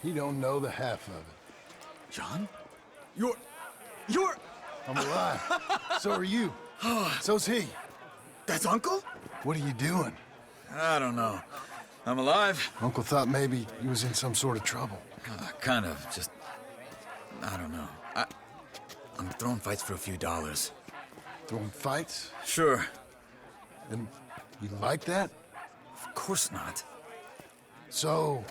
He don't know the half of it. John? You're... I'm alive. So are you. So's he. That's Uncle? What are you doing? I don't know. I'm alive. Uncle thought maybe he was in some sort of trouble. Kind of, just... I don't know. I'm throwing fights for a few dollars. Throwing fights? Sure. And you like that? Of course not. So,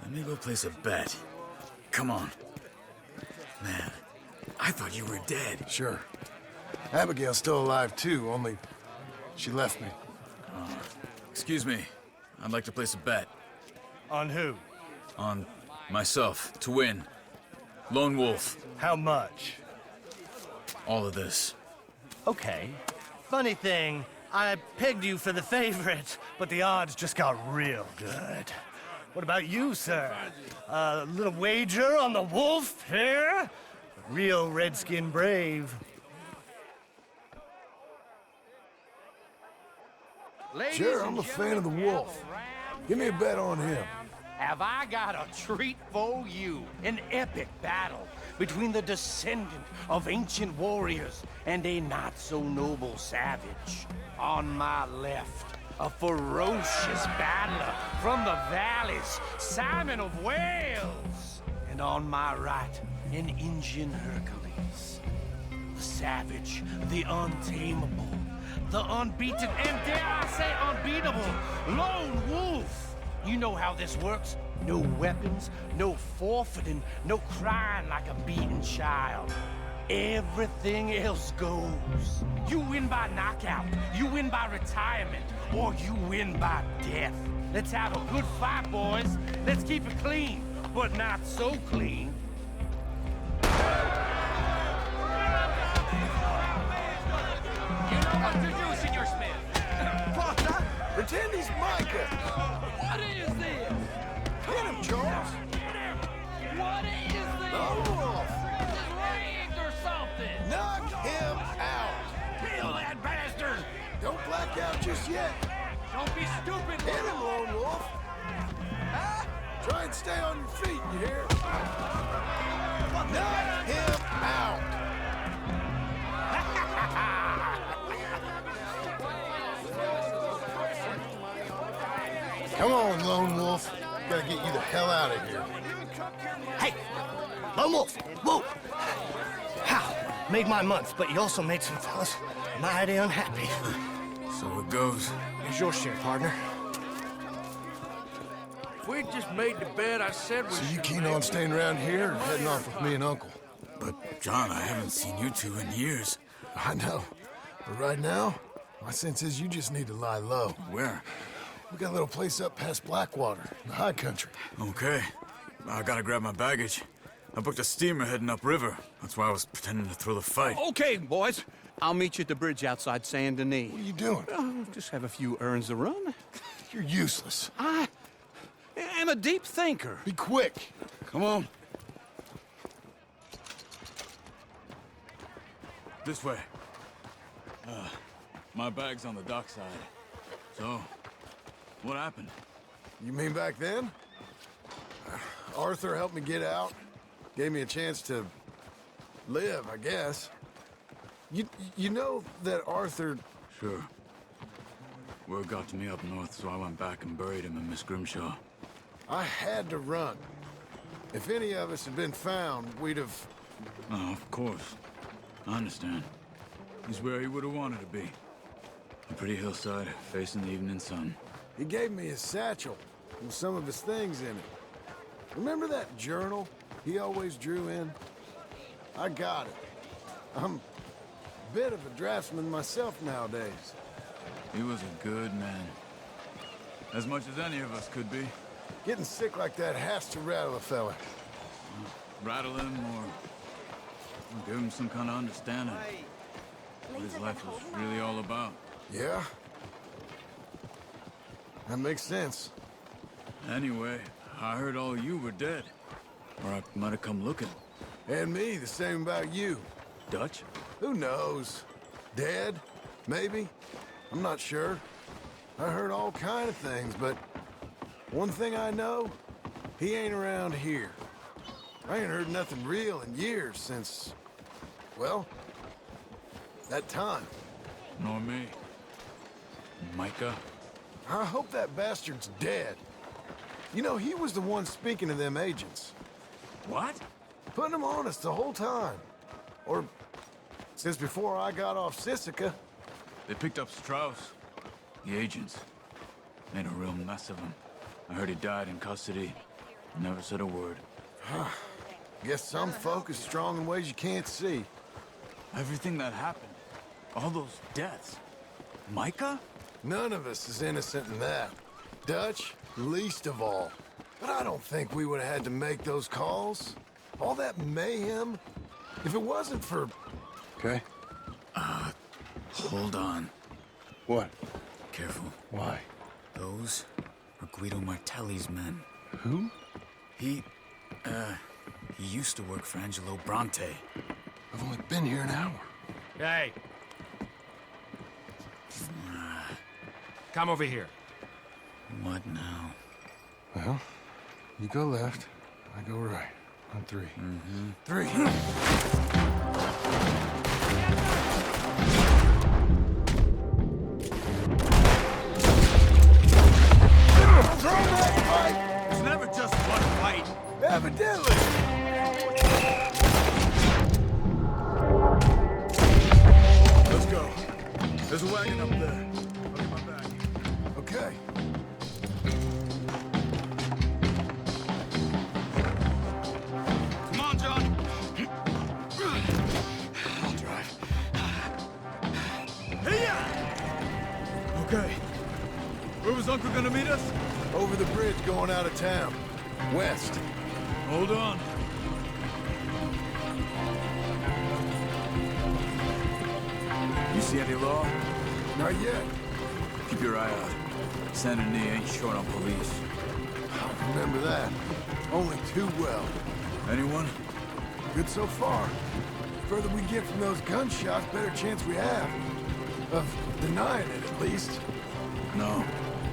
let me go place a bet. Come on. Man, I thought you were dead. sure. Abigail's still alive too, only she left me. Excuse me. I'd like to place a bet. On who? On myself, to win. Lone Wolf. How much? All of this. Okay. Funny thing, I pegged you for the favorite, but the odds just got real good. What about you, sir? A little wager on the wolf here? Real redskin brave. Sure, I'm a fan of the wolf. Give me a bet on him. Have I got a treat for you? An epic battle between the descendant of ancient warriors and a not-so-noble savage. On my left, a ferocious battler from the valleys, Simon of Wales. And on my right, an Indian Hercules. The savage, the untamable, the unbeaten, and dare I say unbeatable, Lone Wolf. You know how this works. No weapons, no forfeiting, no crying like a beaten child. Everything else goes. You win by knockout, you win by retirement, or you win by death. Let's have a good fight, boys. Let's keep it clean, but not so clean. You know what to do, Senor Smith. Partner, pretend he's Micah. What is this? Hit him, Charles. What is this? Lone Wolf. This is rigged or something. Knock him out. Kill that bastard. Don't black out just yet. Don't be stupid. Hit him, Lone Wolf. Try and stay on your feet, you hear? Knock him out. Come on, Lone Wolf. Gotta get you the hell out of here. Hey! Lone Wolf! Whoa! How? Made my month, but you also made some fellas mighty unhappy. So it goes. Here's your share, partner. If we just made the bed, I said we So you keen on staying around here or heading off with me and Uncle? But, John, I haven't seen you two in years. I know. But right now, my sense is you just need to lie low. Where? We got a little place up past Blackwater, in the high country. Okay. I gotta grab my baggage. I booked a steamer heading upriver. That's why I was pretending to throw the fight. Okay, boys. I'll meet you at the bridge outside Saint Denis. What are you doing? Just have a few errands to run. You're useless. I am a deep thinker. Be quick. Come on. This way. My bag's on the dockside. So, what happened? You mean back then? Arthur helped me get out. Gave me a chance to live, I guess. You know that Arthur... Sure. Word got to me up north, so I went back and buried him in Miss Grimshaw. I had to run. If any of us had been found, we'd have... Oh, of course. I understand. He's where he would have wanted to be. A pretty hillside, facing the evening sun. He gave me his satchel with some of his things in it. Remember that journal he always drew in? I got it. I'm a bit of a draftsman myself nowadays. He was a good man. As much as any of us could be. Getting sick like that has to rattle a fella. Rattle him or give him some kind of understanding what his life was really all about. Yeah? That makes sense. Anyway, I heard all you were dead. Or I might have come looking. And me, the same about you. Dutch? Who knows? Dead? Maybe? I'm not sure. I heard all kind of things, but One thing I know, he ain't around here. I ain't heard nothing real in years since, well, that time. Nor me. Micah? I hope that bastard's dead. You know, he was the one speaking to them agents. What? Putting them on us the whole time. Or, since before I got off Sisika. They picked up Strauss. The agents. Made a real mess of him. I heard he died in custody. Never said a word. Guess some folk is strong in ways you can't see. Everything that happened. All those deaths. Micah? None of us is innocent in that. Dutch, least of all. But I don't think we would have had to make those calls. All that mayhem. If it wasn't for... Okay? Hold on. What? Careful. Why? Those were Guido Martelli's men. Who? He used to work for Angelo Bronte. I've only been here an hour. Hey. Come over here. What now? Well, you go left, I go right. On three. Three. It's never just one fight. Evidently. Let's go. There's a wagon up there. I'll get my bag. Okay. Come on, John. I'll drive. Okay. Where was Uncle gonna meet us? Over the bridge going out of town. West. Hold on. You see any law? Not yet. Keep your eye out. Saint Denis ain't short on police. I remember that. Only too well. Anyone? Good so far. Further we get from those gunshots, better chance we have. Of denying it, at least. No.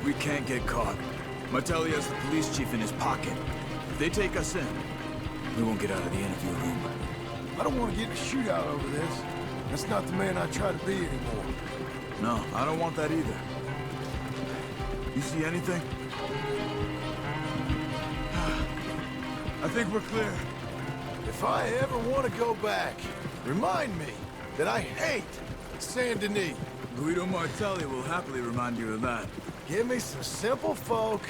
We can't get caught. Martelli has the police chief in his pocket. If they take us in, we won't get out of the interview room. I don't want to get in a shootout over this. That's not the man I try to be anymore. No, I don't want that either. You see anything? I think we're clear. If I ever want to go back, remind me that I hate Saint Denis. Guido Martelli will happily remind you of that. Give me some simple folk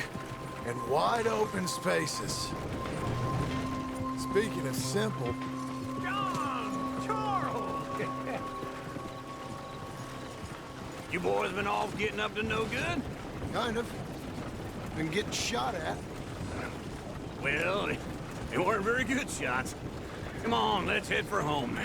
and wide open spaces. Speaking of simple, John! Charles! You boys been off getting up to no good? kind of. Been getting shot at. Well, they weren't very good shots. Come on, let's head for home.